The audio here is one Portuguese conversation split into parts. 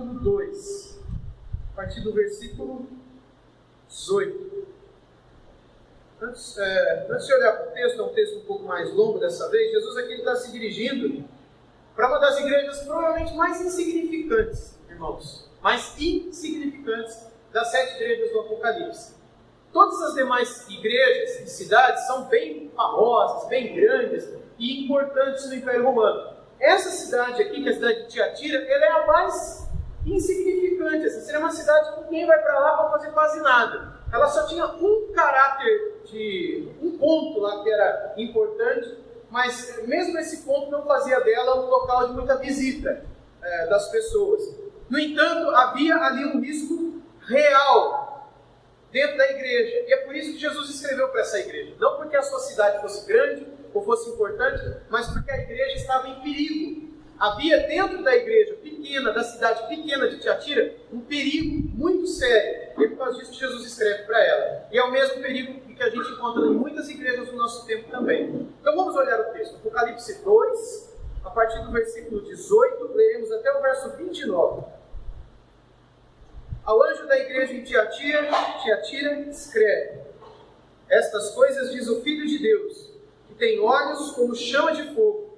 capítulo 2, a partir do versículo 18. Antes de olhar para o texto, é um texto um pouco mais longo dessa vez. Jesus aqui está se dirigindo para uma das igrejas provavelmente mais insignificantes, irmãos, mais insignificantes das 7 igrejas do Apocalipse. Todas as demais igrejas e cidades são bem famosas, bem grandes e importantes no Império Romano. Essa cidade aqui, que é a cidade de Tiatira, ela é a mais insignificante. Essa seria uma cidade que ninguém vai para lá para fazer quase nada. Ela só tinha um caráter um ponto lá que era importante, mas mesmo esse ponto não fazia dela um local de muita visita das pessoas. No entanto, havia ali um risco real dentro da igreja. E é por isso que Jesus escreveu para essa igreja. Não porque a sua cidade fosse grande ou fosse importante, mas porque a igreja estava em perigo. Havia dentro da igreja pequena, da cidade pequena de Tiatira, um perigo muito sério. E é por causa disso que Jesus escreve para ela. E é o mesmo perigo que a gente encontra em muitas igrejas do nosso tempo também. Então vamos olhar o texto. Apocalipse 2, a partir do versículo 18, leremos até o verso 29. Ao anjo da igreja em Tiatira escreve: estas coisas diz o Filho de Deus, que tem olhos como chama de fogo,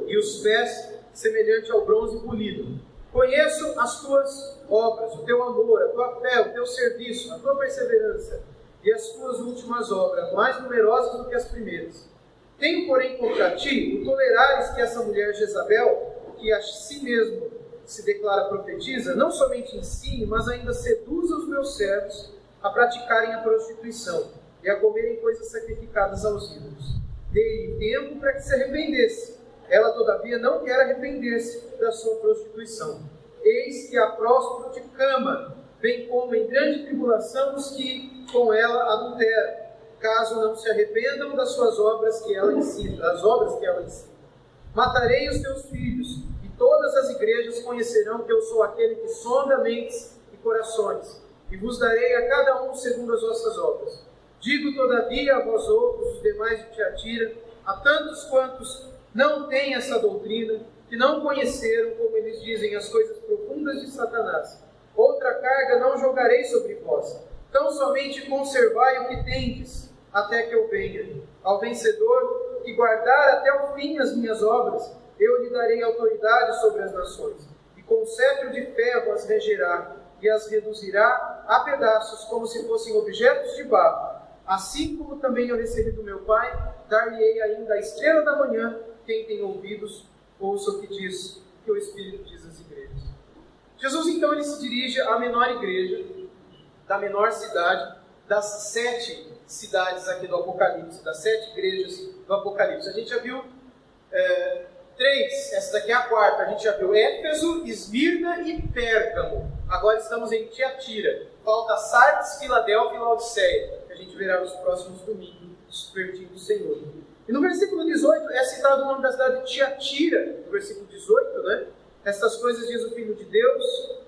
e os pés semelhante ao bronze polido. Conheço as tuas obras, o teu amor, a tua fé, o teu serviço, a tua perseverança, e as tuas últimas obras, mais numerosas do que as primeiras. Tenho, porém, contra ti o tolerares que essa mulher Jezabel, que a si mesmo se declara profetisa, não somente ensine, mas ainda seduza os meus servos a praticarem a prostituição e a comerem coisas sacrificadas aos ídolos. Dei-lhe tempo para que se arrependesse. Ela, todavia, não quer arrepender-se da sua prostituição. Eis que a próspero de cama, bem como em grande tribulação os que com ela adulteram, caso não se arrependam das suas obras que ela ensina, das obras que ela ensina. Matarei os teus filhos, e todas as igrejas conhecerão que eu sou aquele que sonda mentes e corações, e vos darei a cada um segundo as vossas obras. Digo, todavia, a vós outros, os demais de Tiatira, a tantos quantos não têm essa doutrina, que não conheceram, como eles dizem, as coisas profundas de Satanás. Outra carga não jogarei sobre vós. Tão somente conservai o que tendes, até que eu venha. Ao vencedor, que guardar até o fim as minhas obras, eu lhe darei autoridade sobre as nações. E com cetro de ferro as regerá, e as reduzirá a pedaços, como se fossem objetos de barro. Assim como também eu recebi do meu Pai, dar-lhe-ei ainda a estrela da manhã. Quem tem ouvidos, ouça o que diz, que o Espírito diz às igrejas. Jesus, então, ele se dirige à menor igreja, da menor cidade, das 7 cidades aqui do Apocalipse, das 7 igrejas do Apocalipse. A gente já viu 3, essa daqui é a quarta. A gente já viu Éfeso, Esmirna e Pérgamo. Agora estamos em Tiatira. Falta Sardes, Filadélfia e Laodiceia, que a gente verá nos próximos domingos, pertinho do Senhor. E no versículo 18 é citado o nome da cidade de Tiatira, no versículo 18, né? Estas coisas diz o Filho de Deus,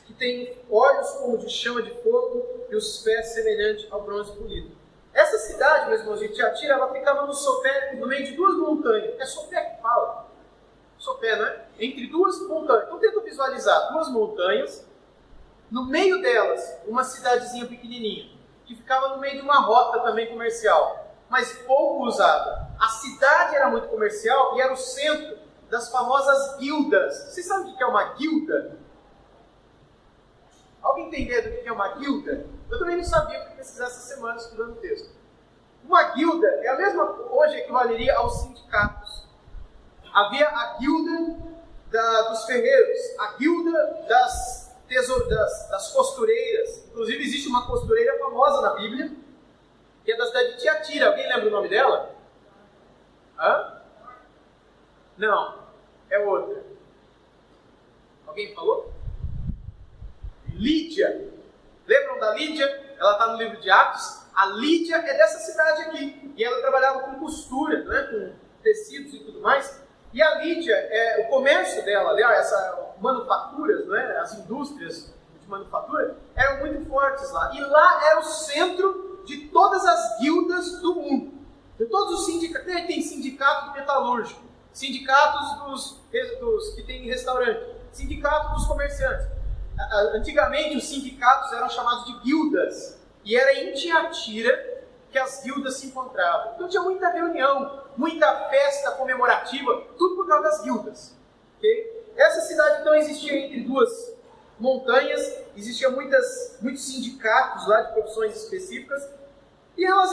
que tem olhos como de chama de fogo e os pés semelhantes ao bronze polido. Essa cidade, meus irmãos, de Tiatira, ela ficava no sopé, no meio de 2 montanhas. É sopé que fala? Sopé, não é? Entre 2 montanhas. Então tenta visualizar 2 montanhas, no meio delas, uma cidadezinha pequenininha, que ficava no meio de uma rota também comercial, mas pouco usada. A cidade era muito comercial e era o centro das famosas guildas. Vocês sabem o que é uma guilda? Alguém tem ideia do que é uma guilda? Eu também não sabia, porque pesquisar essa semana estudando o texto. Uma guilda é a mesma, hoje equivaleria aos sindicatos. Havia a guilda dos ferreiros, a guilda das costureiras. Inclusive existe uma costureira famosa na Bíblia, que é da cidade de Tiatira. Alguém lembra o nome dela? Hã? Não, é outra. Alguém falou? Lídia. Lembram da Lídia? Ela está no livro de Atos. A Lídia é dessa cidade aqui. E ela trabalhava com costura, né? Com tecidos e tudo mais. E a Lídia, o comércio dela, aliás, essas manufaturas, né? As indústrias de manufatura, eram muito fortes lá. E lá era o centro de todas as guildas do mundo. De todos os sindicatos. Tem sindicato de metalúrgico, sindicatos dos que tem restaurante, Sindicato dos comerciantes. Antigamente os sindicatos eram chamados de guildas, e era em Tiatira que as guildas se encontravam. Então tinha muita reunião, muita festa comemorativa, tudo por causa das guildas. Okay? Essa cidade então existia entre duas montanhas, existiam muitos sindicatos lá de profissões específicas, e ela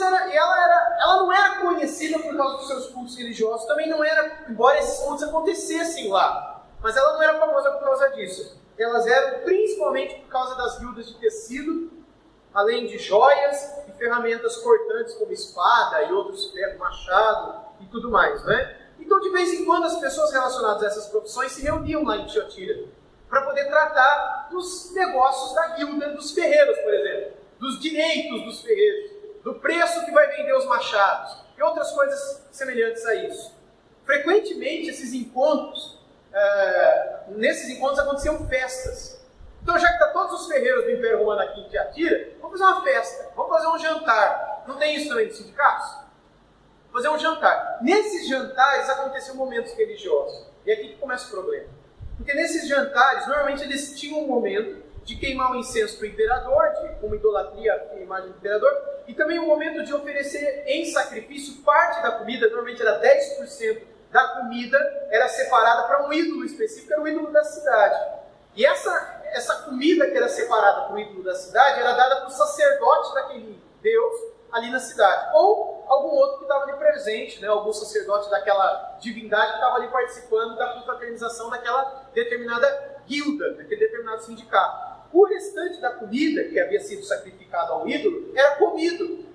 não era conhecida por causa dos seus cultos religiosos, também não era, embora esses cultos acontecessem lá, mas ela não era famosa por causa disso. Elas eram principalmente por causa das guildas de tecido, além de joias e ferramentas cortantes como espada e outros ferros, machado e tudo mais, né? Então, de vez em quando, as pessoas relacionadas a essas profissões se reuniam lá em Tiatira para poder tratar dos negócios da guilda dos ferreiros, por exemplo, dos direitos dos ferreiros, do preço que vai vender os machados e outras coisas semelhantes a isso. Frequentemente, nesses encontros aconteciam festas. Então, já que está todos os ferreiros do Império Romano aqui em Tiatira, vamos fazer uma festa, vamos fazer um jantar. Não tem isso também nos sindicatos? Fazer um jantar. Nesses jantares aconteciam momentos religiosos. E aqui que começa o problema. Porque nesses jantares, normalmente eles tinham um momento de queimar o incenso para o imperador, uma idolatria à imagem do imperador, e também um momento de oferecer em sacrifício parte da comida, normalmente era 10% da comida, era separada para um ídolo específico, era o ídolo da cidade. E essa comida que era separada para o ídolo da cidade era dada para o sacerdote daquele Deus ali na cidade. Ou algum outro que estava ali presente, né? Algum sacerdote daquela divindade que estava ali participando da confraternização daquela determinada guilda, daquele determinado sindicato. O restante da comida que havia sido sacrificado ao ídolo era comido,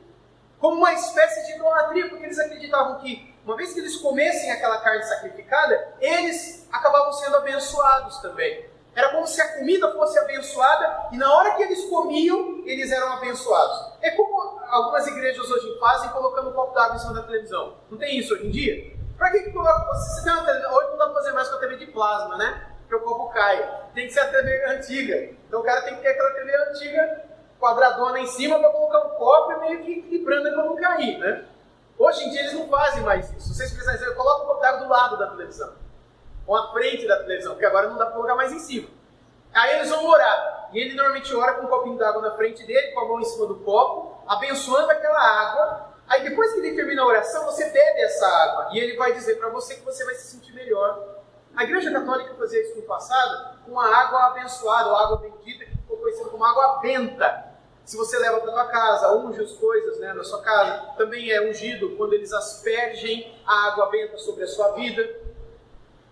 como uma espécie de idolatria, porque eles acreditavam que, uma vez que eles comessem aquela carne sacrificada, eles acabavam sendo abençoados também. Era como se a comida fosse abençoada e na hora que eles comiam, eles eram abençoados. É como algumas igrejas hoje fazem, colocando um copo d'água em cima da televisão. Não tem isso hoje em dia? Pra que coloca? Você tem uma televisão? Hoje não dá pra fazer mais com a TV de plasma, né? Porque o copo cai. Tem que ser a TV antiga. Então o cara tem que ter aquela TV antiga, quadradona em cima, para colocar um copo e meio que equilibrando para não cair, né? Hoje em dia eles não fazem mais isso. Vocês precisam coloca o copo d'água do lado da televisão. Ou à frente da televisão, porque agora não dá para colocar mais em cima. Aí eles vão orar. E ele normalmente ora com um copinho d'água na frente dele, com a mão em cima do copo, abençoando aquela água. Aí depois que ele termina a oração, você bebe essa água. E ele vai dizer para você que você vai se sentir melhor. A Igreja Católica fazia isso no passado com a água abençoada, ou água bendita, que ficou conhecida como água benta. Se você leva para a tua casa, unge as coisas, né, na sua casa, também é ungido quando eles aspergem a água benta sobre a sua vida.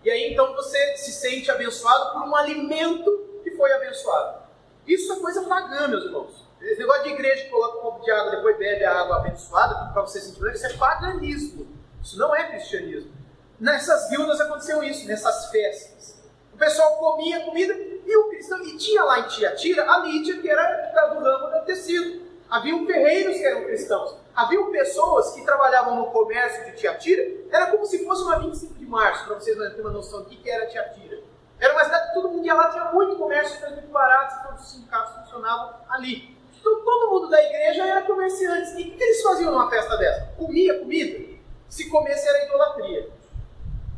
E aí então você se sente abençoado por um alimento que foi abençoado. Isso é coisa pagã, meus irmãos. Esse negócio de igreja que coloca um copo de água e depois bebe a água abençoada para você sentir melhor, isso é paganismo. Isso não é cristianismo. Nessas guildas aconteceu isso, nessas festas. O pessoal comia comida e o cristão. E tinha lá em Tiatira a Lídia, que era do ramo do tecido. Haviam ferreiros que eram cristãos. Haviam pessoas que trabalhavam no comércio de Tiatira. Era como se fosse uma 25 de março, para vocês terem uma noção do que era Tiatira. Era uma cidade que todo mundo ia lá, tinha muito comércio, coisas muito baratas, todos os sindicatos funcionavam ali. Então todo mundo da igreja era comerciantes. E o que eles faziam numa festa dessa? Comia comida. Se comesse era idolatria.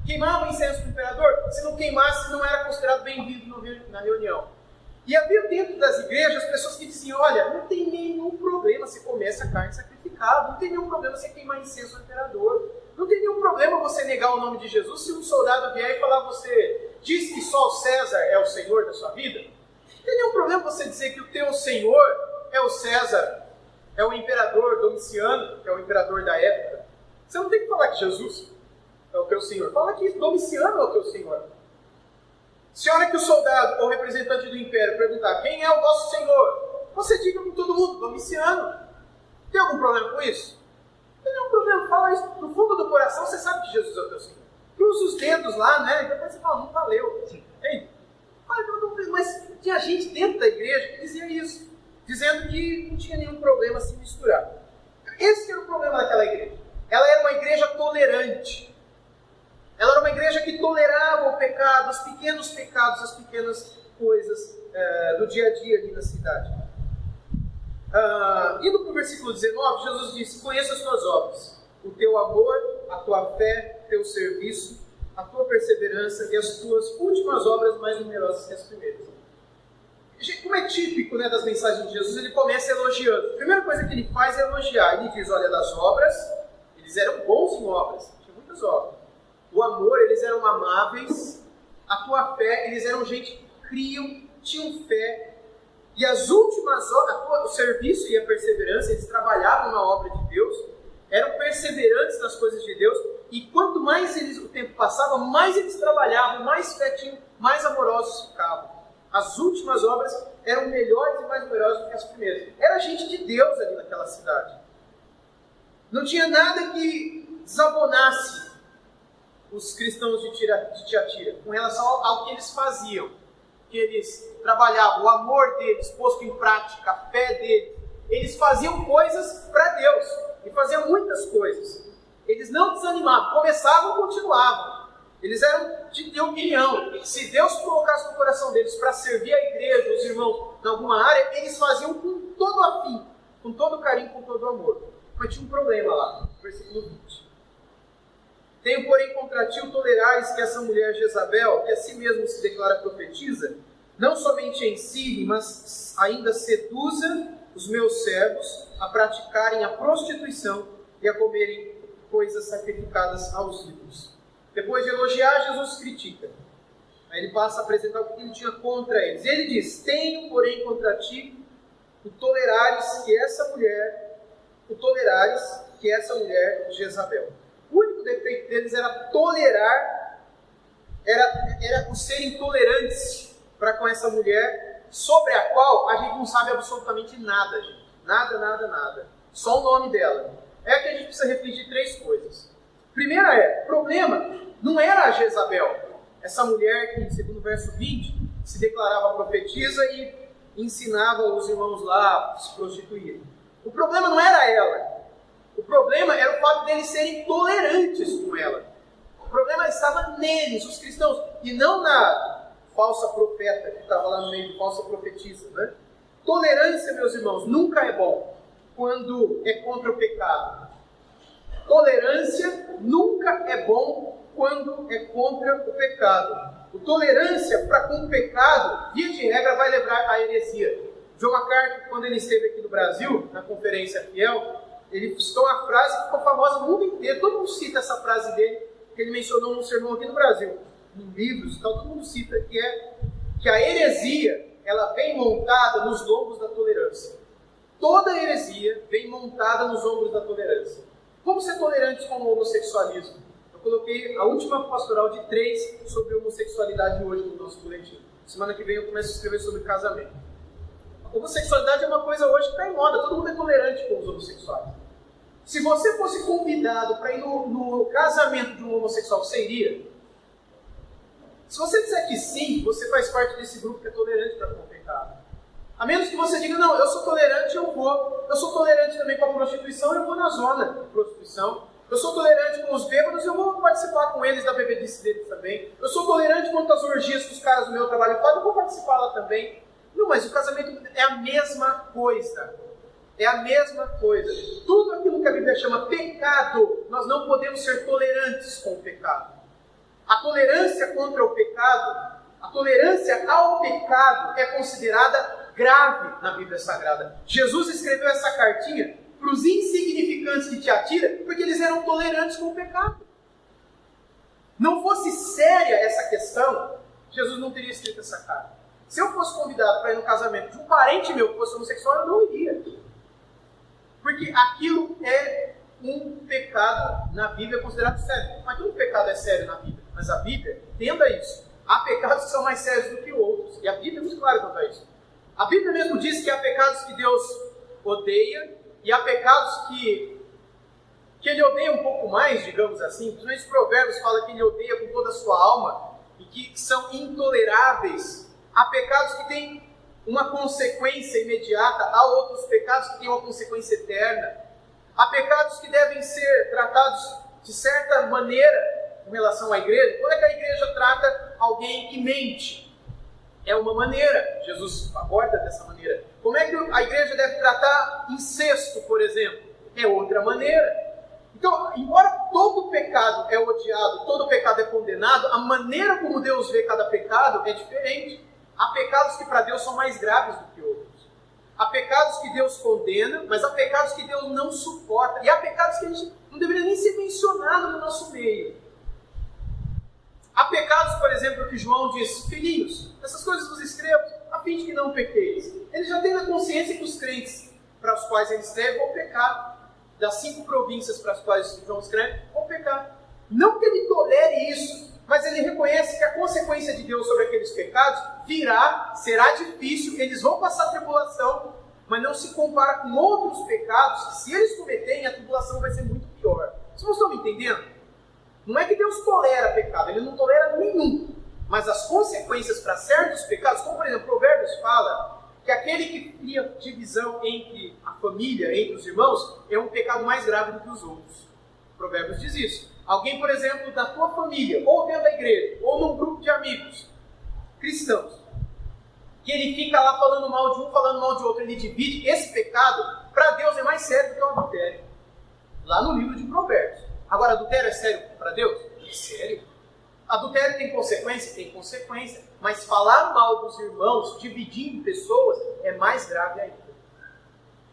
Queimava incenso do imperador? Se não queimasse, não era considerado bem-vindo na reunião. E havia dentro das igrejas pessoas que diziam, olha, não tem nenhum problema se comer essa carne sacrificada, não tem nenhum problema você queimar incenso do imperador, não tem nenhum problema você negar o nome de Jesus se um soldado vier e falar, você diz que só o César é o Senhor da sua vida? Não tem nenhum problema você dizer que o teu Senhor é o César, é o imperador Domiciano, que é o imperador da época. Você não tem que falar que Jesus é o teu Senhor. Fala que Domiciano é o teu Senhor. Se a hora que o soldado ou representante do império perguntar quem é o vosso Senhor, você diga com todo mundo, Domiciano. Tem algum problema com isso? Não tem nenhum problema. Fala isso no fundo do coração, você sabe que Jesus é o teu Senhor. Cruza os dedos lá, né? E depois você fala, não valeu. Ei, mas tinha gente dentro da igreja que dizia isso, dizendo que não tinha nenhum problema se misturar. Esse era o problema daquela igreja. Ela era uma igreja tolerante. Ela era uma igreja que tolerava o pecado, os pequenos pecados, as pequenas coisas do dia a dia ali na cidade. Indo para o versículo 19, Jesus disse, conheça as tuas obras, o teu amor, a tua fé, o teu serviço, a tua perseverança e as tuas últimas obras mais numerosas que as primeiras. Como é típico, né, das mensagens de Jesus, ele começa elogiando. A primeira coisa que ele faz é elogiar. Ele diz, olha, das obras, eles eram bons em obras, tinha muitas obras. O amor, eles eram amáveis. A tua fé, eles eram gente que criam, tinham fé. E as últimas obras, o serviço e a perseverança, eles trabalhavam na obra de Deus, eram perseverantes nas coisas de Deus, e quanto mais o tempo passava, mais eles trabalhavam, mais fé tinham, mais amorosos ficavam. As últimas obras eram melhores e mais numerosas do que as primeiras. Era gente de Deus ali naquela cidade. Não tinha nada que desabonasse os cristãos de Tiatira com relação ao que eles faziam. Que eles trabalhavam, o amor deles posto em prática, a fé deles. Eles faziam coisas para Deus. E faziam muitas coisas. Eles não desanimavam. Começavam e continuavam. Eles eram de opinião. Se Deus colocasse no coração deles para servir a igreja, os irmãos, em alguma área, eles faziam com todo afinco, com todo carinho, com todo amor. Mas tinha um problema lá, versículo 20. Tenho, porém, contra ti o tolerares que essa mulher Jezabel, que a si mesmo se declara profetiza, não somente ensine, mas ainda seduza os meus servos a praticarem a prostituição e a comerem coisas sacrificadas aos ídolos. Depois de elogiar, Jesus critica. Aí ele passa a apresentar o que ele tinha contra eles. E ele diz, tenho, porém, contra ti o tolerares que essa mulher Jezabel. O único defeito deles era tolerar, era o ser intolerantes para com essa mulher, sobre a qual a gente não sabe absolutamente nada, gente. Nada. Só o nome dela. É que a gente precisa refletir três coisas. Primeira o problema não era a Jezabel, essa mulher que, segundo o verso 20, se declarava profetisa e ensinava os irmãos lá a se prostituírem. O problema não era ela. O problema era o fato deles serem tolerantes com ela. O problema estava neles, os cristãos, e não na falsa profeta que estava lá no meio, falsa profetisa, né? Tolerância, meus irmãos, nunca é bom quando é contra o pecado. Tolerância nunca é bom quando é contra o pecado. O tolerância para com o pecado, via de regra, vai levar à heresia. John MacArthur, quando ele esteve aqui no Brasil, na Conferência Fiel, ele citou uma frase que ficou famosa no mundo inteiro. Todo mundo cita essa frase dele, que ele mencionou num sermão aqui no Brasil, em livros e tal, todo mundo cita, que é que a heresia, ela vem montada nos lombos da tolerância. Toda heresia vem montada nos ombros da tolerância. Como ser tolerante com o homossexualismo? Eu coloquei a última pastoral de 3 sobre homossexualidade hoje no nosso coletivo. Semana que vem eu começo a escrever sobre casamento. A homossexualidade é uma coisa hoje que está em moda, todo mundo é tolerante com os homossexuais. Se você fosse convidado para ir no casamento de um homossexual, você iria? Se você disser que sim, você faz parte desse grupo que é tolerante para com o pecado. A menos que você diga, não, eu sou tolerante, eu vou. Eu sou tolerante também com a prostituição, eu vou na zona de prostituição. Eu sou tolerante com os bêbados, eu vou participar com eles da bebedice deles também. Eu sou tolerante quanto às orgias que os caras do meu trabalho fazem, eu vou participar lá também. Não, mas o casamento é a mesma coisa. É a mesma coisa. Tudo aquilo que a Bíblia chama pecado, nós não podemos ser tolerantes com o pecado. A tolerância contra o pecado, a tolerância ao pecado é considerada grave na Bíblia Sagrada. Jesus escreveu essa cartinha para os insignificantes de Tiatira, porque eles eram tolerantes com o pecado. Não fosse séria essa questão, Jesus não teria escrito essa carta. Se eu fosse convidado para ir no casamento de um parente meu que fosse homossexual, eu não iria. Porque aquilo é um pecado na Bíblia considerado sério. Mas todo pecado é sério na Bíblia. Mas a Bíblia, entenda isso. Há pecados que são mais sérios do que outros. E a Bíblia é muito clara quanto a isso. A Bíblia mesmo diz que há pecados que Deus odeia e há pecados que Ele odeia um pouco mais, digamos assim. Principalmente os Provérbios falam que Ele odeia com toda a sua alma e que são intoleráveis. Há pecados que têm uma consequência imediata, há outros pecados que têm uma consequência eterna. Há pecados que devem ser tratados de certa maneira com relação à igreja. Quando é que a igreja trata alguém que mente? É uma maneira, Jesus aborda dessa maneira. Como é que a igreja deve tratar incesto, por exemplo? É outra maneira. Então, embora todo pecado é odiado, todo pecado é condenado, a maneira como Deus vê cada pecado é diferente. Há pecados que para Deus são mais graves do que outros. Há pecados que Deus condena, mas há pecados que Deus não suporta. E há pecados que a gente não deveria nem ser mencionado no nosso meio. Há pecados, por exemplo, que João diz: filhinhos, essas coisas vos escrevo a fim de que não pequeis. Ele já tem na consciência que os crentes para os quais ele escreve vão pecar. Das 5 províncias para as quais João escreve, vão pecar. Não que ele tolere isso, mas ele reconhece que a consequência de Deus sobre aqueles pecados virá, será difícil, eles vão passar tribulação, mas não se compara com outros pecados que, se eles cometerem, a tribulação vai ser muito pior. Vocês estão me entendendo? Não é que Deus tolera pecado, ele não tolera nenhum. Mas as consequências para certos pecados, como por exemplo, Provérbios fala que aquele que cria divisão entre a família, entre os irmãos, é um pecado mais grave do que os outros. Provérbios diz isso. Alguém, por exemplo, da tua família, ou dentro da igreja, ou num grupo de amigos cristãos, que ele fica lá falando mal de um, falando mal de outro, ele divide, esse pecado, para Deus é mais sério do que o adultério. Lá no livro de Provérbios. Agora, adultério é sério para Deus? É sério. Adultério tem consequência? Tem consequência. Mas falar mal dos irmãos, dividindo pessoas, é mais grave ainda.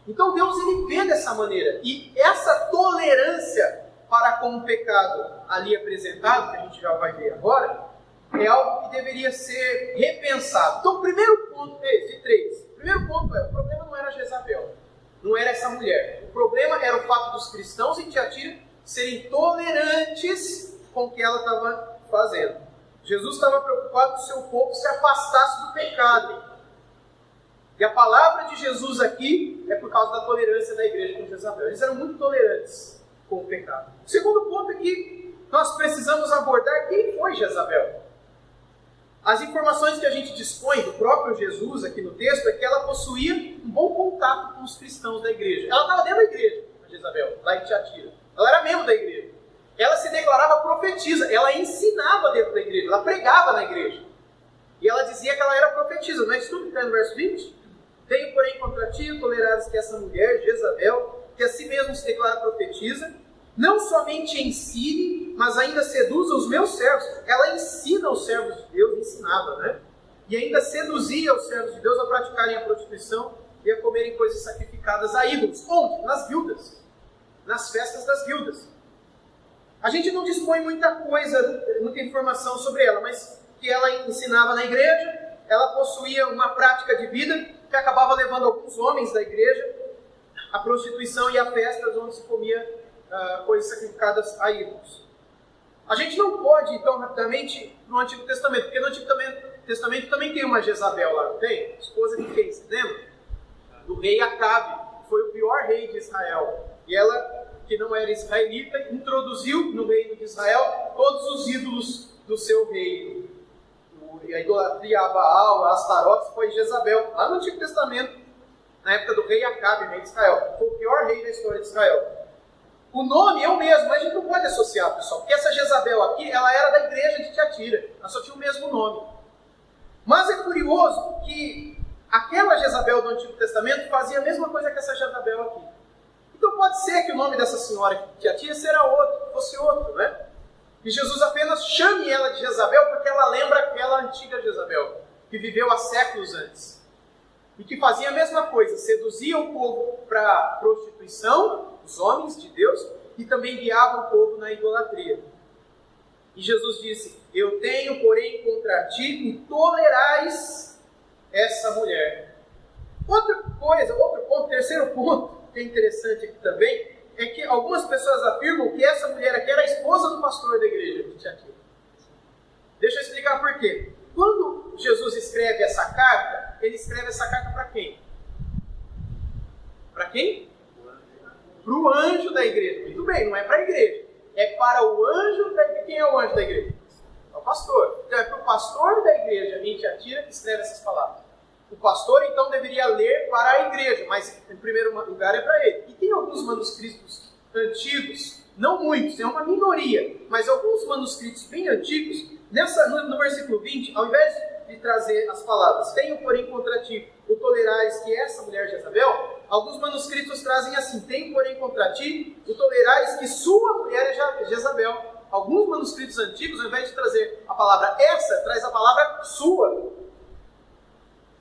Então Deus ele vê dessa maneira. E essa tolerância para com o pecado ali apresentado, que a gente já vai ver agora, é algo que deveria ser repensado. Então o primeiro ponto de 3. O primeiro ponto o problema não era Jezabel. Não era essa mulher. O problema era o fato dos cristãos em Tiatira serem tolerantes com o que ela estava fazendo. Jesus estava preocupado que o seu povo se afastasse do pecado. E a palavra de Jesus aqui é por causa da tolerância da igreja com Jezabel. Eles eram muito tolerantes com o pecado. O segundo ponto é que nós precisamos abordar quem foi Jezabel. As informações que a gente dispõe do próprio Jesus aqui no texto é que ela possuía um bom contato com os cristãos da igreja. Ela estava dentro da igreja, a Jezabel, lá em Tiatira. Ela era membro da igreja. Ela se declarava profetisa, ela ensinava dentro da igreja, ela pregava na igreja. E ela dizia que ela era profetisa. Não é isso tudo que está no verso 20? Tenho, porém, contra ti tolerares que essa mulher, Jezabel, que a si mesmo se declara profetisa, não somente ensine, mas ainda seduza os meus servos. Ela ensina os servos de Deus, ensinava, né? E ainda seduzia os servos de Deus a praticarem a prostituição e a comerem coisas sacrificadas a ídolos. Onde? Nas guildas. Nas festas das guildas. A gente não dispõe muita coisa, muita informação sobre ela, mas que ela ensinava na igreja, ela possuía uma prática de vida que acabava levando alguns homens da igreja à prostituição e a festas onde se comia coisas sacrificadas a ídolos. A gente não pode ir tão rapidamente no Antigo Testamento, porque no Antigo Testamento também tem uma Jezabel lá, não tem? Esposa de quem? Você lembra? Do rei Acabe, que foi o pior rei de Israel. E ela, que não era israelita, introduziu no reino de Israel todos os ídolos do seu reino. A idolatria a Baal, a Astarote, foi Jezabel, lá no Antigo Testamento, na época do rei Acabe, rei de Israel. Foi o pior rei da história de Israel. O nome é o mesmo, mas a gente não pode associar, pessoal, porque essa Jezabel aqui, ela era da igreja de Tiatira, ela só tinha o mesmo nome. Mas é curioso que aquela Jezabel do Antigo Testamento fazia a mesma coisa que essa Jezabel aqui. Então pode ser que o nome dessa senhora de Tiatira fosse outro, né? E Jesus apenas chame ela de Jezabel porque ela lembra aquela antiga Jezabel, que viveu há séculos antes. E que fazia a mesma coisa, seduzia o povo para a prostituição, os homens de Deus, e também guiava o povo na idolatria. E Jesus disse: eu tenho, porém, contra ti, e tolerais essa mulher. Outra ponto, terceiro ponto, que é interessante aqui também, é que algumas pessoas afirmam que essa mulher aqui era a esposa do pastor da igreja de Tiatira. Deixa eu explicar por quê. Quando Jesus escreve essa carta, ele escreve essa carta para quem? Para quem? Para o anjo da igreja. Muito bem, não é para a igreja. É para o anjo da igreja. Quem é o anjo da igreja? É o pastor. Então é para o pastor da igreja em Tiatira que escreve essas palavras. O pastor, então, deveria ler para a igreja, mas, em primeiro lugar, é para ele. E tem alguns manuscritos antigos, não muitos, é uma minoria, mas alguns manuscritos bem antigos, no versículo 20, ao invés de trazer as palavras, tenho, porém, contra ti o tolerares que essa mulher Jezabel, Alguns manuscritos trazem assim: tem, porém, contra ti o tolerares que sua mulher é Jezabel. Alguns manuscritos antigos, ao invés de trazer a palavra essa, traz a palavra sua.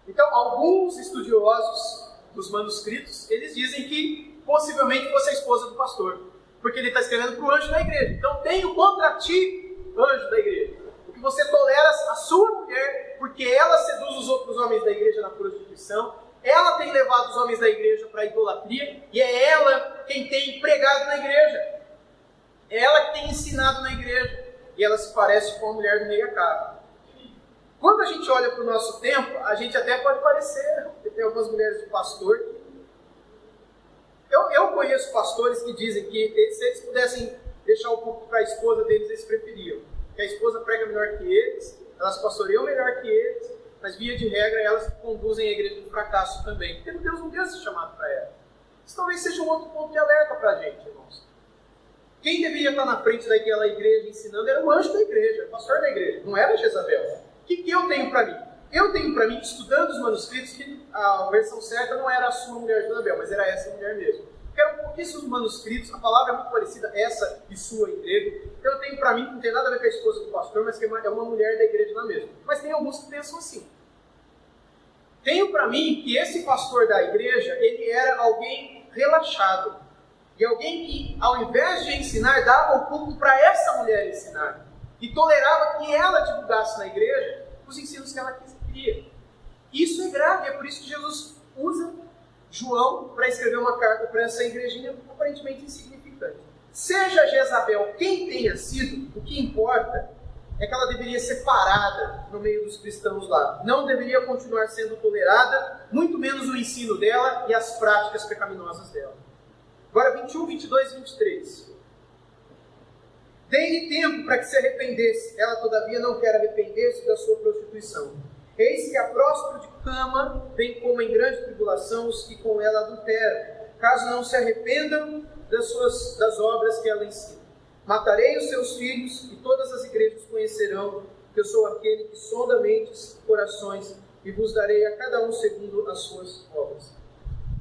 Então, alguns estudiosos dos manuscritos, eles dizem que possivelmente fosse a esposa do pastor, porque ele está escrevendo para o anjo da igreja. Então, tenho contra ti, anjo da igreja, porque você tolera a sua mulher, porque ela seduz os outros homens da igreja na prostituição, ela tem levado os homens da igreja para a idolatria, e é ela quem tem pregado na igreja. É ela que tem ensinado na igreja. E ela se parece com a mulher do meio Acabe. Quando a gente olha para o nosso tempo, a gente até pode parecer, tem algumas mulheres de pastor. Eu conheço pastores que dizem que se eles pudessem deixar o púlpito para a esposa deles, eles preferiam. Que a esposa prega melhor que eles, elas pastoreiam melhor que eles, mas via de regra elas conduzem a igreja do fracasso também. Porque Deus não deu esse chamado para ela. Isso talvez seja um outro ponto de alerta para a gente, irmãos. Quem deveria estar na frente daquela igreja ensinando era o anjo da igreja, o pastor da igreja, não era Jezabel. O que eu tenho para mim? Eu tenho para mim, estudando os manuscritos, que a versão certa não era a sua mulher Jezabel, mas era essa mulher mesmo. Porque eram pouquíssimos manuscritos, a palavra é muito parecida, essa e sua em grego. Então eu tenho para mim, que não tem nada a ver com a esposa do pastor, mas que é uma mulher da igreja lá mesmo. Mas tem alguns que pensam assim. Tenho para mim que esse pastor da igreja, ele era alguém relaxado. E alguém que, ao invés de ensinar, dava o púlpito para essa mulher ensinar. E tolerava que ela divulgasse na igreja os ensinos que ela queria. Isso é grave, é por isso que Jesus usa João para escrever uma carta para essa igrejinha aparentemente insignificante. Seja Jezabel quem tenha sido, o que importa é que ela deveria ser parada no meio dos cristãos lá. Não deveria continuar sendo tolerada, muito menos o ensino dela e as práticas pecaminosas dela. Agora 21, 22 e 23. Dei-lhe tempo para que se arrependesse. Ela, todavia, não quer arrepender-se da sua prostituição. Eis que a próspera de cama vem como em grande tribulação os que com ela adulteram, caso não se arrependam das obras que ela ensina. Matarei os seus filhos e todas as igrejas conhecerão que eu sou aquele que sonda mentes e corações e vos darei a cada um segundo as suas obras.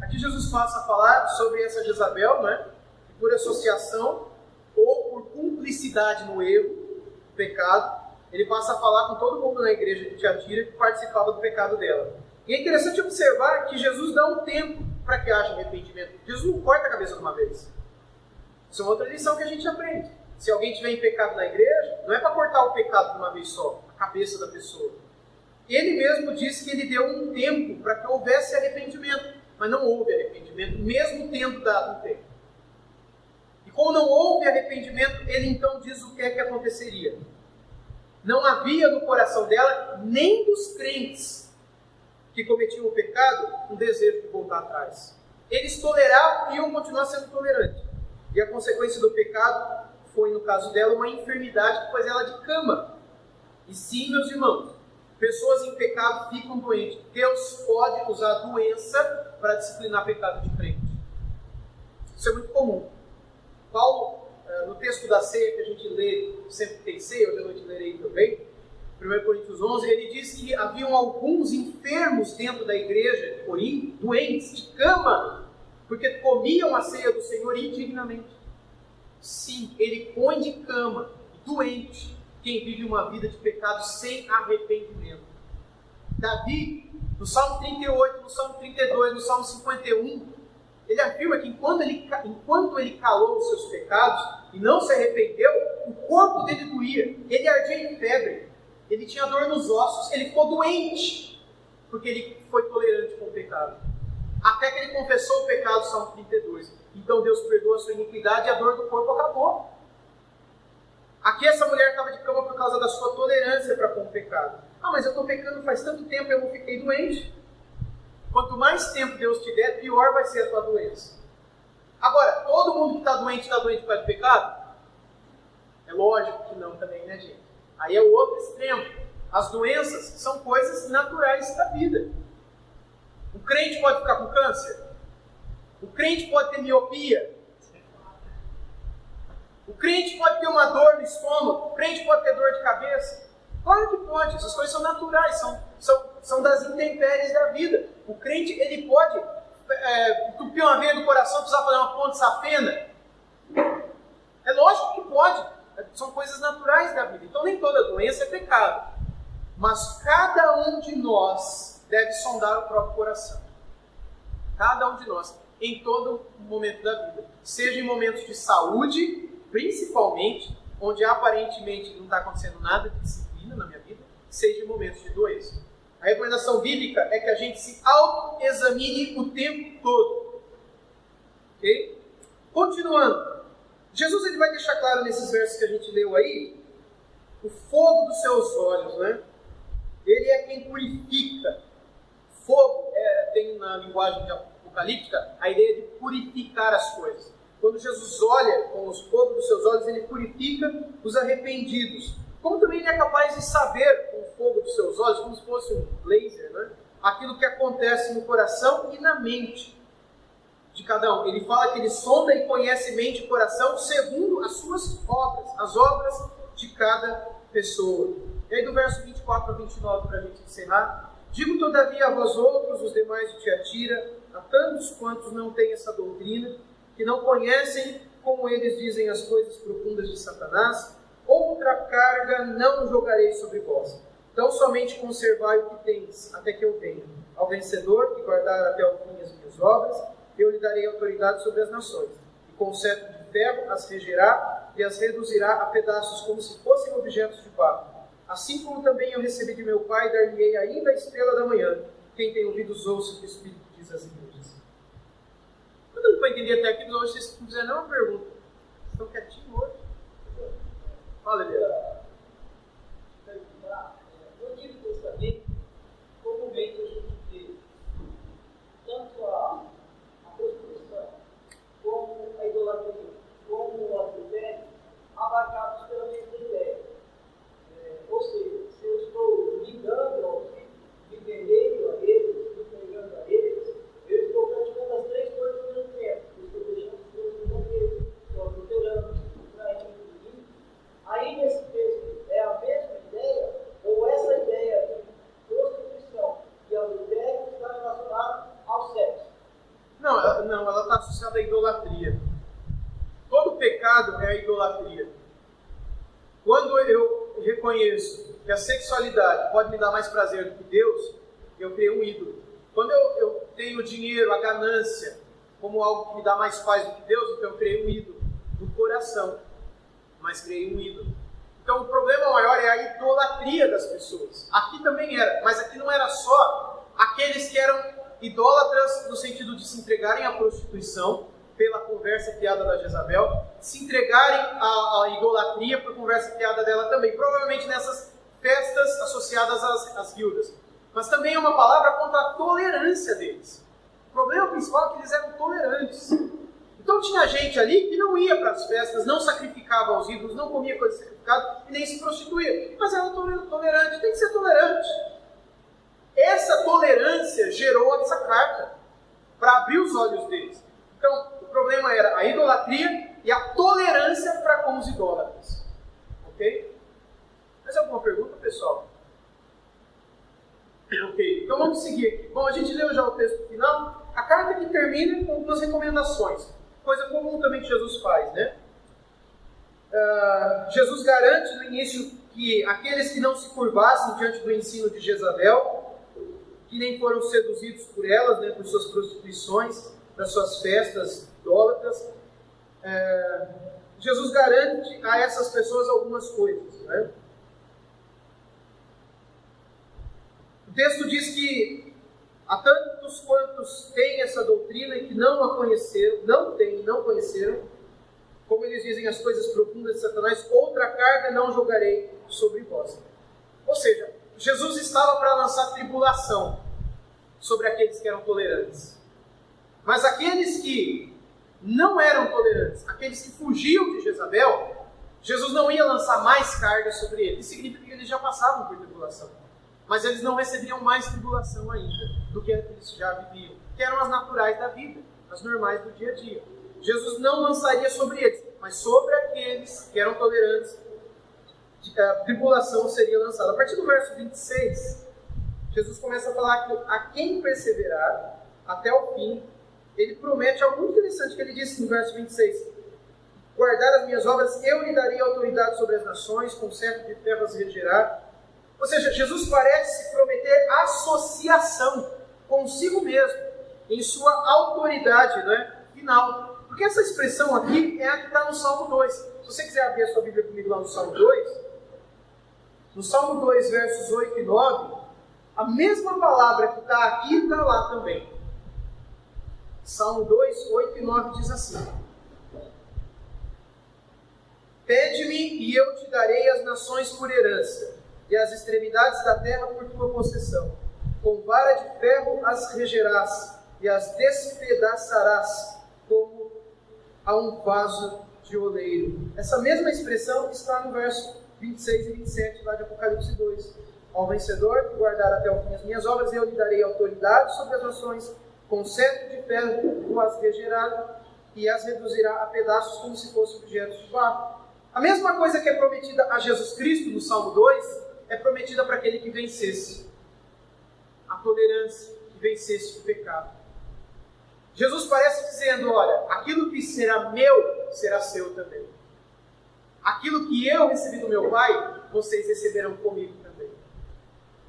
Aqui Jesus passa a falar sobre essa Jezabel, né? Que por associação ou por cumplicidade no erro, pecado, ele passa a falar com todo mundo na igreja de Tiatira que participava do pecado dela. E é interessante observar que Jesus dá um tempo para que haja arrependimento. Jesus não corta a cabeça de uma vez. Isso é uma outra lição que a gente aprende. Se alguém tiver em pecado na igreja, não é para cortar o pecado de uma vez só, a cabeça da pessoa. Ele mesmo disse que ele deu um tempo para que houvesse arrependimento. Mas não houve arrependimento, mesmo tendo dado um tempo. E como não houve arrependimento, ele então diz o que é que aconteceria. Não havia no coração dela, nem dos crentes que cometiam o pecado, um desejo de voltar atrás. Eles toleravam e iam continuar sendo tolerantes. E a consequência do pecado foi, no caso dela, uma enfermidade que faz ela de cama. E sim, meus irmãos, pessoas em pecado ficam doentes. Deus pode usar a doença para disciplinar pecado de crente. Isso é muito comum. Paulo, no texto da ceia que a gente lê, sempre tem ceia, hoje à noite lerei também, 1 Coríntios 11, ele diz que haviam alguns enfermos dentro da igreja de Corinto, doentes, de cama, porque comiam a ceia do Senhor indignamente. Sim, ele põe de cama, doente, quem vive uma vida de pecado sem arrependimento. Davi, no Salmo 38, no Salmo 32, no Salmo 51, ele afirma que enquanto ele calou os seus pecados e não se arrependeu, o corpo dele doía, ele ardia em febre, ele tinha dor nos ossos, ele ficou doente, porque ele foi tolerante com o pecado. Até que ele confessou o pecado, Salmo 32. Então Deus perdoa a sua iniquidade e a dor do corpo acabou. Aqui essa mulher estava de cama por causa da sua tolerância para com o pecado. Ah, mas eu estou pecando faz tanto tempo e eu não fiquei doente. Quanto mais tempo Deus te der, pior vai ser a tua doença. Agora, todo mundo que está doente por causa do pecado? É lógico que não também, né, gente? Aí é o outro extremo. As doenças são coisas naturais da vida. O crente pode ficar com câncer? O crente pode ter miopia? O crente pode ter uma dor no estômago? O crente pode ter dor de cabeça? Claro que pode, essas coisas são naturais, são das intempéries da vida. O crente, ele pode entupir uma veia do coração, precisar fazer uma ponte safena? É lógico que pode. São coisas naturais da vida. Então nem toda doença é pecado. Mas cada um de nós deve sondar o próprio coração. Cada um de nós. Em todo momento da vida. Seja em momentos de saúde, principalmente, onde aparentemente não está acontecendo nada de disciplina na minha vida, seja em momentos de doença. A recomendação bíblica é que a gente se autoexamine o tempo todo. Ok? Continuando. Jesus ele vai deixar claro nesses versos que a gente leu aí, o fogo dos seus olhos, né? Ele é quem purifica. Fogo tem na linguagem apocalíptica a ideia de purificar as coisas. Quando Jesus olha com os fogos dos seus olhos, ele purifica os arrependidos. Como também ele é capaz de saber com o fogo dos seus olhos, como se fosse um laser, né? Aquilo que acontece no coração e na mente de cada um. Ele fala que ele sonda e conhece mente e coração segundo as suas obras, as obras de cada pessoa. E aí do verso 24 a 29 para a gente encerrar. Digo todavia a vós outros, os demais de Tiatira, a tantos quantos não têm essa doutrina, que não conhecem como eles dizem as coisas profundas de Satanás, outra carga não jogarei sobre vós. Então somente conservai o que tens, até que eu venha. Ao vencedor, que guardar até o fim as minhas obras, eu lhe darei autoridade sobre as nações. E com cetro de ferro as regerá e as reduzirá a pedaços como se fossem objetos de barro. Assim como também eu recebi de meu Pai, dar-lhe-ei ainda a estrela da manhã. Quem tem ouvidos ouça o que o Espírito diz às igrejas. Não dando para entender até aqui, hoje vocês não fizeram nenhuma pergunta. Estão quietinhos hoje? Fala, Eliana. No Antigo Testamento, comumente a gente vê tanto a prostituição, como a idolatria, como o adultério, abarcados pela mesma ideia. Ou seja, se eu estou me dando aos filhos, me vendendo a eles, me entregando a eles, eu estou praticando as três coisas ao mesmo tempo. Eu estou deixando as coisas de Deus, estou adulterando, estou traindo. Aí nesse texto é a mesma ideia, ou essa ideia de prostituição e adultério está relacionada ao sexo? Não, ela está associada à idolatria. Todo pecado é a idolatria. Quando eu reconheço que a sexualidade pode me dar mais prazer do que Deus, eu criei um ídolo. Quando eu tenho dinheiro, a ganância, como algo que me dá mais paz do que Deus, então eu criei um ídolo do coração, mas criei um ídolo. Então o problema maior é a idolatria das pessoas. Aqui também era, mas aqui não era só aqueles que eram idólatras no sentido de se entregarem à prostituição, pela conversa fiada da Jezabel, se entregarem à idolatria por conversa fiada dela também. Provavelmente nessas festas associadas às guildas. Mas também é uma palavra contra a tolerância deles. O problema principal é que eles eram tolerantes. Então tinha gente ali que não ia para as festas, não sacrificava aos ídolos, não comia coisa sacrificada e nem se prostituía. Mas era tolerante, tem que ser tolerante. Essa tolerância gerou essa carta para abrir os olhos deles. Então, o problema era a idolatria e a tolerância para com os idólatras. Ok? Mais alguma pergunta, pessoal? Ok, então vamos seguir aqui. Bom, a gente leu já o texto final. A carta que termina com algumas recomendações. Coisa comum também que Jesus faz, né? Jesus garante no início que aqueles que não se curvassem diante do ensino de Jezabel, que nem foram seduzidos por elas, né, por suas prostituições, das suas festas idólatras, Jesus garante a essas pessoas algumas coisas, né? O texto diz que há tantos quantos têm essa doutrina e que não a conheceram, não conheceram, como eles dizem as coisas profundas de Satanás, outra carga não jogarei sobre vós. Ou seja, Jesus estava para lançar tribulação sobre aqueles que eram tolerantes. Mas aqueles que não eram tolerantes, aqueles que fugiam de Jezabel, Jesus não ia lançar mais cargas sobre eles. Isso significa que eles já passavam por tribulação. Mas eles não receberiam mais tribulação ainda do que eles já viviam, que eram as naturais da vida, as normais do dia a dia. Jesus não lançaria sobre eles, mas sobre aqueles que eram tolerantes, a tribulação seria lançada. A partir do verso 26, Jesus começa a falar que a quem perseverar até o fim, ele promete algo muito interessante que ele disse no verso 26. Guardar as minhas obras, eu lhe darei autoridade sobre as nações, com cetro de ferro as regerá. Ou seja, Jesus parece prometer associação consigo mesmo, em sua autoridade, final. Porque essa expressão aqui é a que está no Salmo 2. Se você quiser abrir a sua Bíblia comigo lá no Salmo 2, no Salmo 2, versos 8 e 9, a mesma palavra que está aqui está lá também. Salmo 2, 8 e 9 diz assim: Pede-me e eu te darei as nações por herança, e as extremidades da terra por tua possessão. Com vara de ferro as regerás, e as despedaçarás, como a um vaso de oleiro. Essa mesma expressão está no verso 26 e 27 lá de Apocalipse 2. Ao vencedor, que guardar até o fim as minhas obras, eu lhe darei autoridade sobre as nações, com cetro de ferro as regerá, e as reduzirá a pedaços como se fossem objetos de barro. A mesma coisa que é prometida a Jesus Cristo no Salmo 2, é prometida para aquele que vencesse a tolerância, que vencesse o pecado. Jesus parece dizendo, olha, aquilo que será meu, será seu também. Aquilo que eu recebi do meu Pai, vocês receberão comigo também.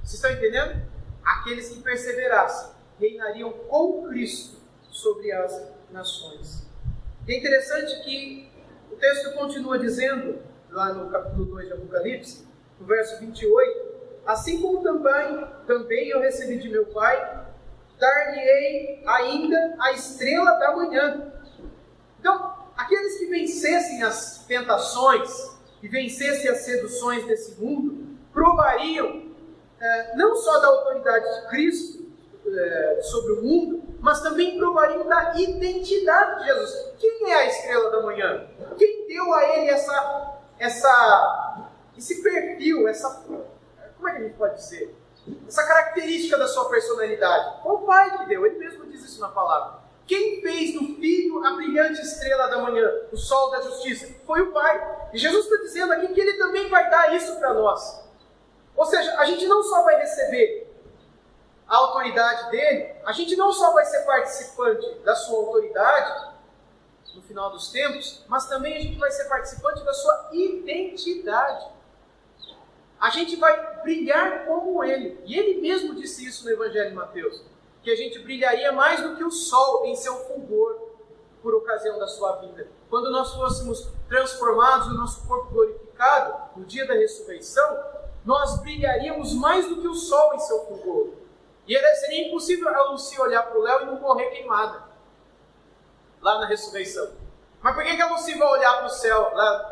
Vocês estão entendendo? Aqueles que perseverassem, reinariam com Cristo sobre as nações. E é interessante que o texto continua dizendo, lá no capítulo 2 de Apocalipse, no verso 28, assim como também eu recebi de meu Pai, dar-lhe-ei ainda a estrela da manhã. Então, aqueles que vencessem as tentações e vencessem as seduções desse mundo, provariam não só da autoridade de Cristo sobre o mundo, mas também provariam da identidade de Jesus. Quem é a estrela da manhã? Quem deu a ele esse perfil, como é que a gente pode dizer? Essa característica da sua personalidade? Foi o Pai que deu, ele mesmo diz isso na palavra. Quem fez do Filho a brilhante estrela da manhã, o sol da justiça? Foi o Pai. E Jesus está dizendo aqui que ele também vai dar isso para nós. Ou seja, a gente não só vai receber a autoridade dele, a gente não só vai ser participante da sua autoridade no final dos tempos, mas também a gente vai ser participante da sua identidade. A gente vai brilhar como ele. E ele mesmo disse isso no Evangelho de Mateus, que a gente brilharia mais do que o sol em seu fulgor por ocasião da sua vinda. Quando nós fôssemos transformados no nosso corpo glorificado, no dia da ressurreição, nós brilharíamos mais do que o sol em seu fulgor. E seria impossível a Lucy olhar para o Léo e não morrer queimada lá na ressurreição. Mas por que a Lucy vai olhar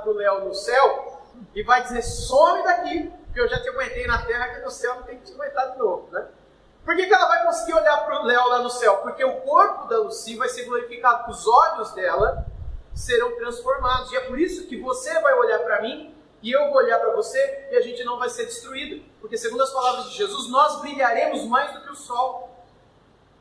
para o Léo no céu e vai dizer, some daqui, porque eu já te aguentei na terra, que no céu não tem que te aguentar de novo, né? Por que ela vai conseguir olhar para o Léo lá no céu? Porque o corpo da Lucy vai ser glorificado, os olhos dela serão transformados. E é por isso que você vai olhar para mim e eu vou olhar para você e a gente não vai ser destruído. Porque segundo as palavras de Jesus, nós brilharemos mais do que o sol.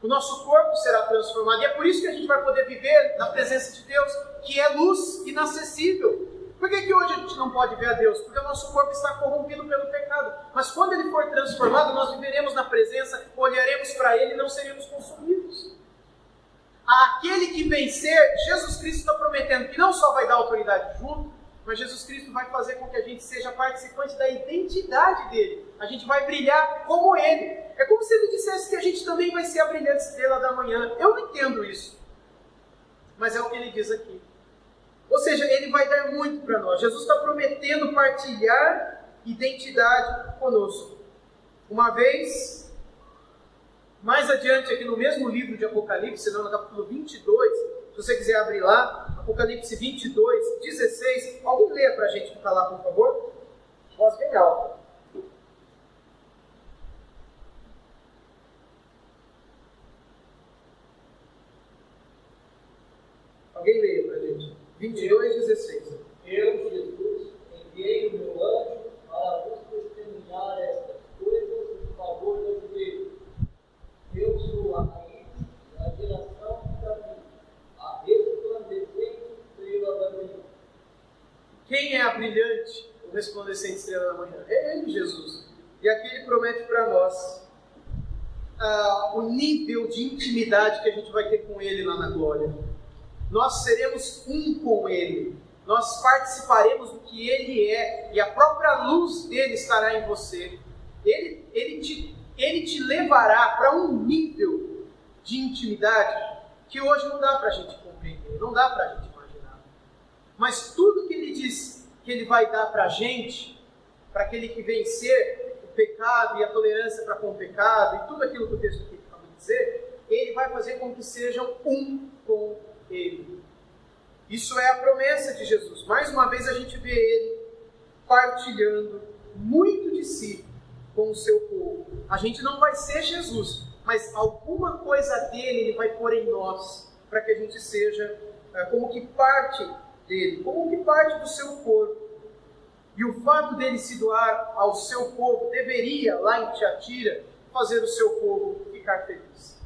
O nosso corpo será transformado. E é por isso que a gente vai poder viver na presença de Deus, que é luz inacessível. Por que hoje a gente não pode ver a Deus? Porque o nosso corpo está corrompido pelo pecado. Mas quando ele for transformado, nós viveremos na presença, olharemos para ele e não seremos consumidos. Aquele que vencer, Jesus Cristo está prometendo que não só vai dar autoridade junto, mas Jesus Cristo vai fazer com que a gente seja participante da identidade dele. A gente vai brilhar como ele. É como se ele dissesse que a gente também vai ser a brilhante estrela da manhã. Eu não entendo isso. Mas é o que ele diz aqui. Ou seja, ele vai dar muito para nós. Jesus está prometendo partilhar identidade conosco. Uma vez, mais adiante aqui no mesmo livro de Apocalipse, no capítulo 22, se você quiser abrir lá, Apocalipse 22, 16, alguém lê para a gente que está lá, por favor? Voz bem alta. Alguém lê para a gente. 22, 16. Eu, Jesus, enviei o meu anjo para vos testemunhar estas coisas em favor da igreja. Eu sou a raiz da geração de Davi, a resplandecente estrela da manhã. Quem é a brilhante, o resplandecente estrela da manhã? É ele, Jesus. E aqui ele promete para nós o nível de intimidade que a gente vai ter com Ele lá na glória. Nós seremos um com Ele. Nós participaremos do que Ele é. E a própria luz dele estará em você. Ele te levará para um nível de intimidade que hoje não dá para a gente compreender. Não dá para a gente imaginar. Mas tudo que Ele diz que Ele vai dar para a gente, para aquele que vencer o pecado e a tolerância para com o pecado e tudo aquilo que o texto aqui acaba de dizer, Ele vai fazer com que sejam um com Ele. Isso é a promessa de Jesus. Mais uma vez a gente vê Ele partilhando muito de si com o seu povo. A gente não vai ser Jesus, mas alguma coisa dele Ele vai pôr em nós, para que a gente seja como que parte dele, como que parte do seu corpo. E o fato dele se doar ao seu povo deveria, lá em Tiatira, fazer o seu povo ficar feliz.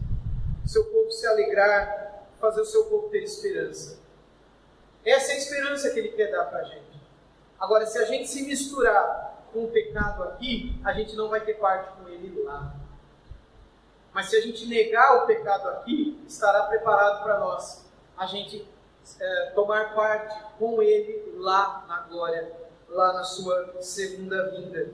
O seu povo se alegrar, fazer o seu povo ter esperança. Essa é a esperança que Ele quer dar para a gente. Agora, se a gente se misturar com o pecado aqui, a gente não vai ter parte com Ele lá. Mas se a gente negar o pecado aqui, estará preparado para nós a gente tomar parte com Ele lá na glória, lá na sua segunda vinda.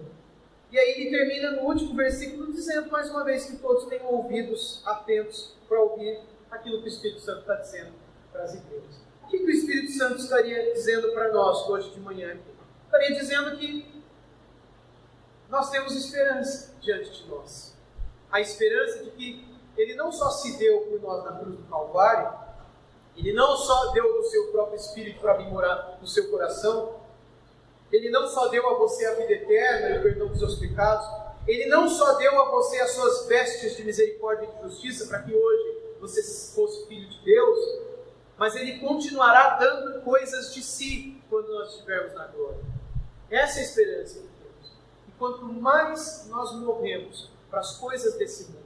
E aí ele termina no último versículo dizendo mais uma vez que todos tenham ouvidos atentos para ouvir aquilo que o Espírito Santo está dizendo para as igrejas. O que o Espírito Santo estaria dizendo para nós hoje de manhã? Estaria dizendo que nós temos esperança diante de nós. A esperança de que Ele não só se deu por nós na cruz do Calvário, Ele não só deu do seu próprio Espírito para vir morar no seu coração, Ele não só deu a você a vida eterna e o perdão dos seus pecados, Ele não só deu a você as suas vestes de misericórdia e de justiça para que hoje você fosse filho de Deus, mas Ele continuará dando coisas de si quando nós estivermos na glória. Essa é a esperança que temos. E quanto mais nós morremos para as coisas desse mundo,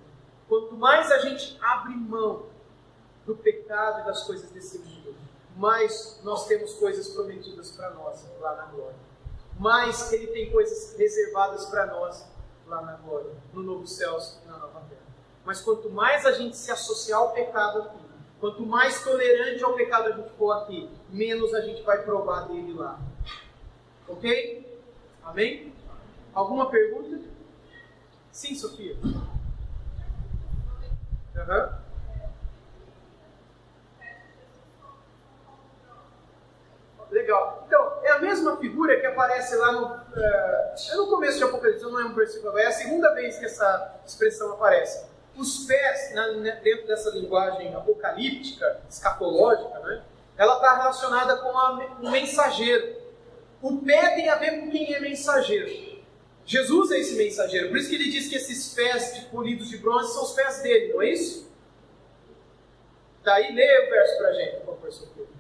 quanto mais a gente abre mão do pecado e das coisas desse mundo, mais nós temos coisas prometidas para nós lá na glória. Mais Ele tem coisas reservadas para nós lá na glória, no novo céus e na nova terra. Mas quanto mais a gente se associar ao pecado aqui, quanto mais tolerante ao pecado a gente for aqui, menos a gente vai provar dele lá. Ok? Amém? Alguma pergunta? Sim, Sofia. Legal. Então, é a mesma figura que aparece lá no começo de Apocalipse, não é um versículo, é a segunda vez que essa expressão aparece. Os pés, dentro dessa linguagem apocalíptica, escatológica, né, ela está relacionada com o mensageiro. O pé tem a ver com quem é mensageiro. Jesus é esse mensageiro, por isso que ele diz que esses pés polidos de bronze são os pés dele, não é isso? Daí, leia o verso para a gente, por favor, Sofia.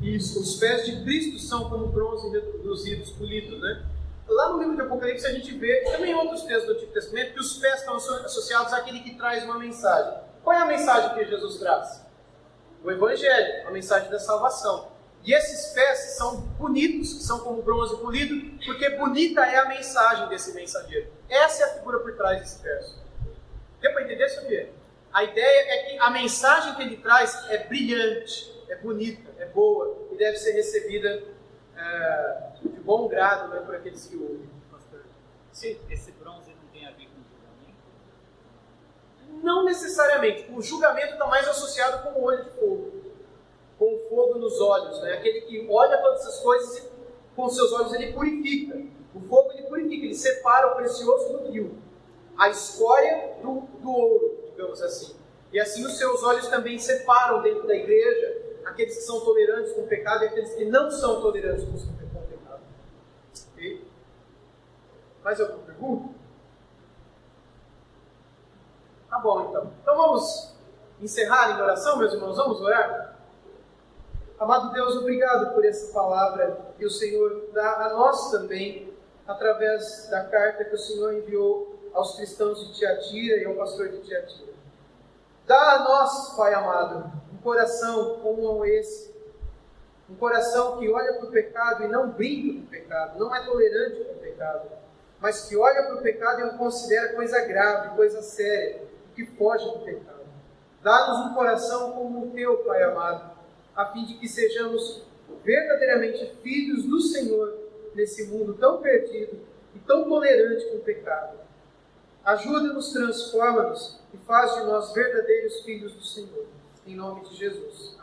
Isso, os pés de Cristo são como bronze reduzidos, polidos, né? Lá no livro de Apocalipse a gente vê, também em outros textos do Antigo Testamento, que os pés estão associados àquele que traz uma mensagem. Qual é a mensagem que Jesus traz? O Evangelho, a mensagem da salvação. E esses pés são bonitos, que são como bronze polido, porque bonita é a mensagem desse mensageiro. Essa é a figura por trás desse verso. Deu para entender, Sofia? A ideia é que a mensagem que ele traz é brilhante, é bonita, é boa e deve ser recebida de bom grado, né, por aqueles que ouvem. Sim. Esse bronze não tem a ver com julgamento? Não necessariamente. O julgamento está mais associado com o olho de fogo, com o fogo nos olhos, né? Aquele que olha todas essas coisas e com seus olhos ele purifica. O fogo ele purifica, ele separa o precioso do vil, a escória do ouro, digamos assim. E assim os seus olhos também separam dentro da igreja aqueles que são tolerantes com o pecado e aqueles que não são tolerantes com o pecado. Ok? Mais alguma pergunta? Tá bom, então. Então vamos encerrar em oração, meus irmãos? Vamos orar? Amado Deus, obrigado por essa palavra que o Senhor dá a nós também, através da carta que o Senhor enviou aos cristãos de Tiatira e ao pastor de Tiatira. Dá a nós, Pai amado, um coração como esse. Um coração que olha para o pecado e não brinca com o pecado, não é tolerante com o pecado, mas que olha para o pecado e o considera coisa grave, coisa séria, que foge do pecado. Dá-nos um coração como o teu, Pai amado, a fim de que sejamos verdadeiramente filhos do Senhor nesse mundo tão perdido e tão tolerante com o pecado. Ajuda-nos, transforma-nos e faz de nós verdadeiros filhos do Senhor. Em nome de Jesus.